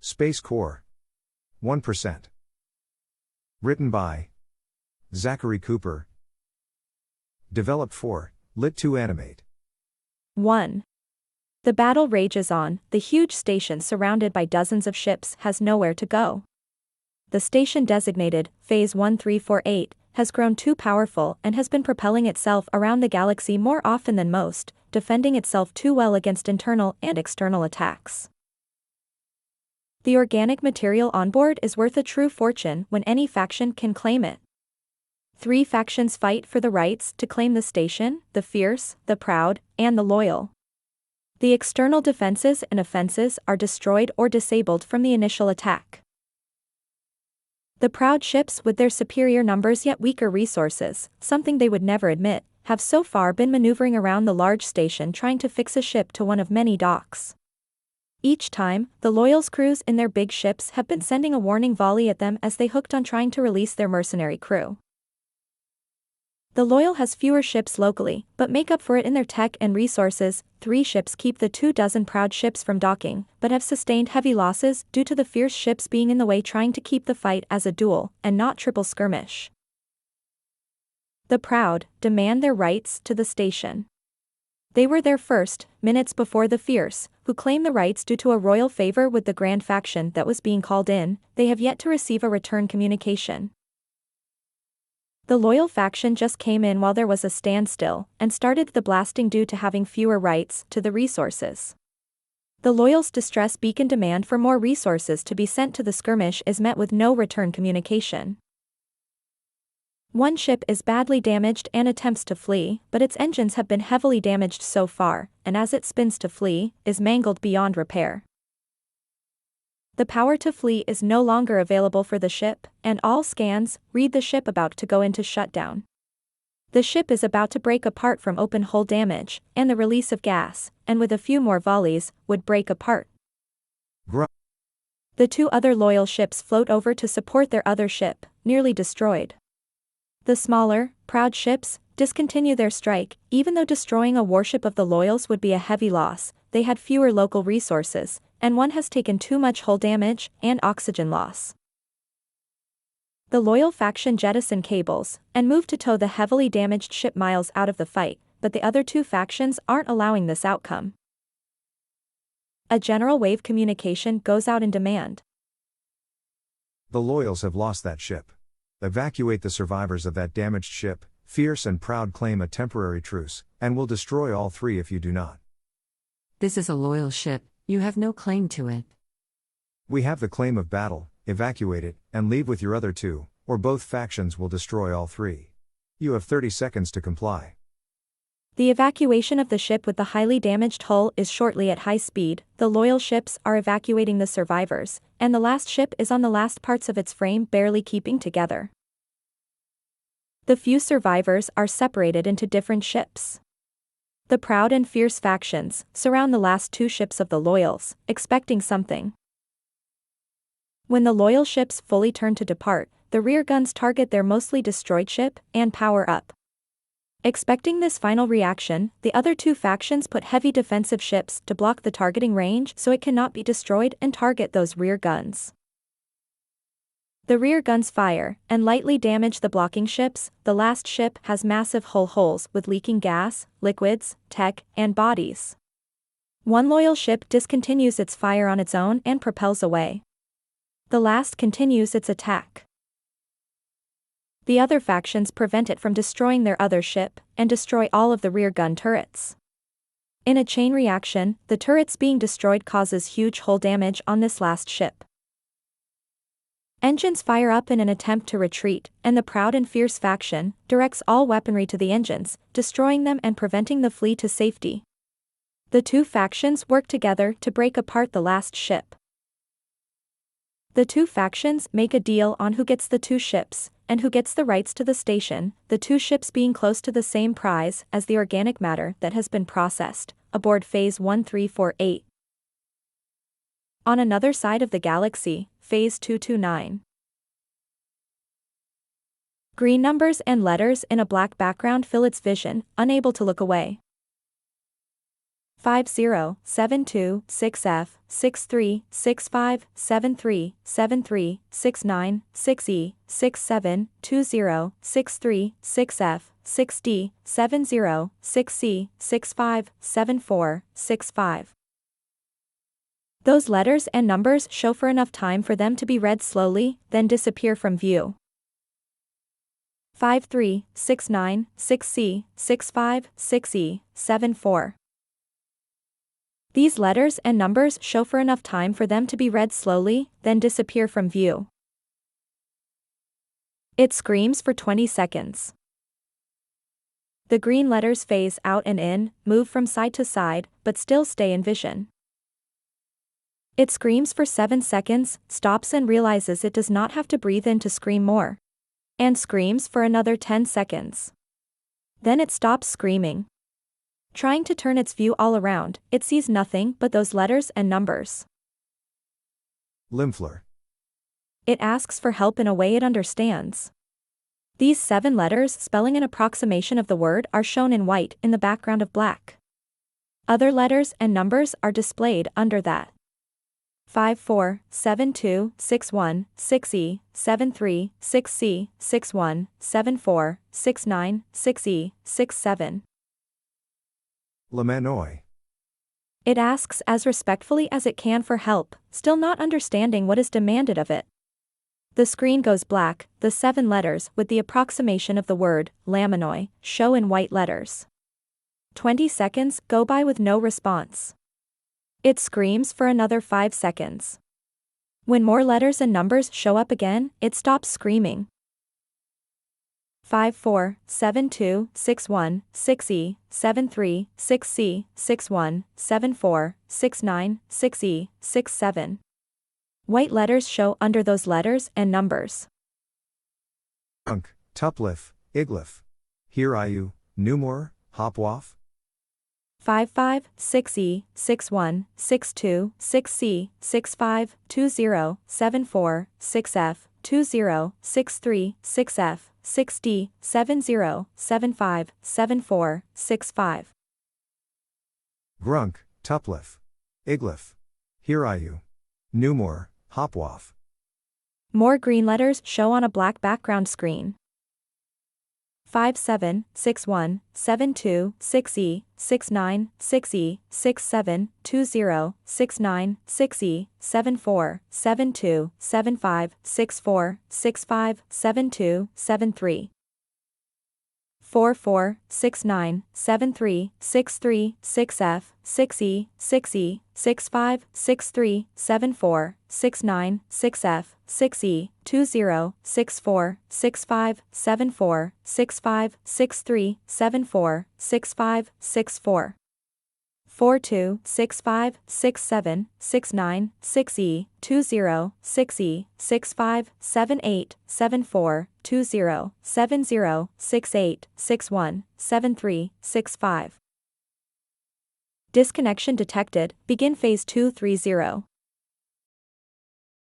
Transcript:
Space Corps. 1%. Written by Zachary Cooper. Developed for Lit2 Animate. 1. The battle rages on. The huge station, surrounded by dozens of ships, has nowhere to go. The station, designated Phase 1348, has grown too powerful and has been propelling itself around the galaxy more often than most, defending itself too well against internal and external attacks. The organic material on board is worth a true fortune when any faction can claim it. 3 factions fight for the rights to claim the station: the fierce, the proud, and the loyal. The external defenses and offenses are destroyed or disabled from the initial attack. The proud ships, with their superior numbers yet weaker resources, something they would never admit, have so far been maneuvering around the large station trying to fix a ship to one of many docks. Each time, the Loyal's crews in their big ships have been sending a warning volley at them as they hooked on trying to release their mercenary crew. The Loyal has fewer ships locally, but make up for it in their tech and resources. 3 ships keep the 24 proud ships from docking, but have sustained heavy losses due to the fierce ships being in the way, trying to keep the fight as a duel, and not triple skirmish. The proud demand their rights to the station. They were there first, minutes before the fierce, who claim the rights due to a royal favor with the grand faction that was being called in. They have yet to receive a return communication. The loyal faction just came in while there was a standstill, and started the blasting due to having fewer rights to the resources. The loyal's distress beacon demand for more resources to be sent to the skirmish is met with no return communication. One ship is badly damaged and attempts to flee, but its engines have been heavily damaged so far, and as it spins to flee, is mangled beyond repair. The power to flee is no longer available for the ship, and all scans read the ship about to go into shutdown. The ship is about to break apart from open hull damage, and the release of gas, and with a few more volleys, would break apart. The 2 other loyal ships float over to support their other ship, nearly destroyed. The smaller, proud ships discontinue their strike. Even though destroying a warship of the Loyals would be a heavy loss, they had fewer local resources, and one has taken too much hull damage and oxygen loss. The Loyal faction jettison cables and move to tow the heavily damaged ship miles out of the fight, but the other 2 factions aren't allowing this outcome. A general wave communication goes out in demand. The Loyals have lost that ship. Evacuate the survivors of that damaged ship. Fierce and Proud claim a temporary truce, and will destroy all 3 if you do not. This is a loyal ship, you have no claim to it. We have the claim of battle. Evacuate it, and leave with your other 2, or both factions will destroy all 3. You have 30 seconds to comply. The evacuation of the ship with the highly damaged hull is shortly at high speed. The loyal ships are evacuating the survivors, and the last ship is on the last parts of its frame, barely keeping together. The few survivors are separated into different ships. The proud and fierce factions surround the last 2 ships of the loyals, expecting something. When the loyal ships fully turn to depart, the rear guns target their mostly destroyed ship and power up. Expecting this final reaction, the other 2 factions put heavy defensive ships to block the targeting range so it cannot be destroyed and target those rear guns. The rear guns fire and lightly damage the blocking ships. The last ship has massive hull holes with leaking gas, liquids, tech, and bodies. One loyal ship discontinues its fire on its own and propels away. The last continues its attack. The other factions prevent it from destroying their other ship, and destroy all of the rear gun turrets. In a chain reaction, the turrets being destroyed causes huge hull damage on this last ship. Engines fire up in an attempt to retreat, and the proud and fierce faction directs all weaponry to the engines, destroying them and preventing the flee to safety. The 2 factions work together to break apart the last ship. The 2 factions make a deal on who gets the 2 ships, and who gets the rights to the station, the 2 ships being close to the same prize as the organic matter that has been processed, aboard Phase 1348. On another side of the galaxy, Phase 229. Green numbers and letters in a black background fill its vision, unable to look away. 50726F, 6365737369 6E, 67206363F, 6D, 706C, 657465. Those letters and numbers show for enough time for them to be read slowly, then disappear from view. 53696C, 656E, 74. These letters and numbers show for enough time for them to be read slowly, then disappear from view. It screams for 20 seconds. The green letters phase out and in, move from side to side, but still stay in vision. It screams for 7 seconds, stops and realizes it does not have to breathe in to scream more. And screams for another 10 seconds. Then it stops screaming. Trying to turn its view all around, it sees nothing but those letters and numbers. Limfler. It asks for help in a way it understands. These 7 letters spelling an approximation of the word are shown in white in the background of black. Other letters and numbers are displayed under that. 547261 6E 73 6C 61 74 69 6E 67. Lamanoi. It asks as respectfully as it can for help, still not understanding what is demanded of it. The screen goes black, the 7 letters with the approximation of the word, Lamanoi, show in white letters. 20 seconds go by with no response. It screams for another 5 seconds. When more letters and numbers show up again, it stops screaming. 547261 6E 73 6C 61 74 69 6E 67. White letters show under those letters and numbers. Unk, Tuplif, Iglif. Here Iu, Numor, Hopwaf. 556E 61 62 6C 65 20 74 6F 20 63 6F 6D 70 75 74 65. Grunk, Tuplif. Iglif. Here Iu. Numor, Hopwaf. More green letters show on a black background screen. 5761 72 6E 69 6E 67 20 69 6E 74 72 75 64 65 72 73. 4469 73 63 6F 6E 6E 65 63 74 69 6F 6E 20 64 65 74 65 63 74 65 64. 4265 67 69 6E 20 6E 65 78 74 20 70 68 61 73 65. Disconnection detected, begin phase 230.